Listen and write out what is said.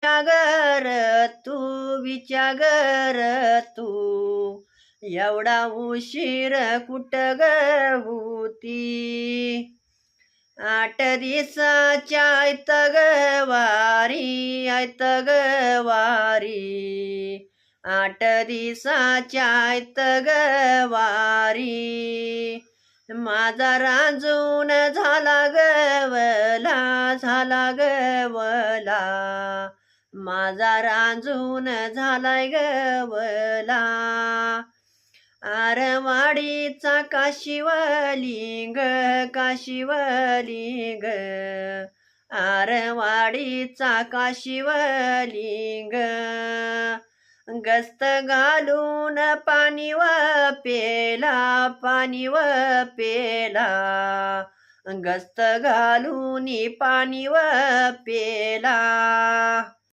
विचागर तू विचागर तू एवढा उशीर कुठं ग होती. 8 दिवसाच्या ऐत ग वारी ऐत ग वारी 8 दिवसाच्या ऐत ग वारी माझा रांजून झाला गवला झाला गवला माझा रांजून झालाय गवला आरवाडीचा काशिवलिंग काशिवलिंग आरवाडीचा काशिवलिंग गस्त घालून पाणी व पेला पाणी व पेला गस्त घालून पाणी व पेला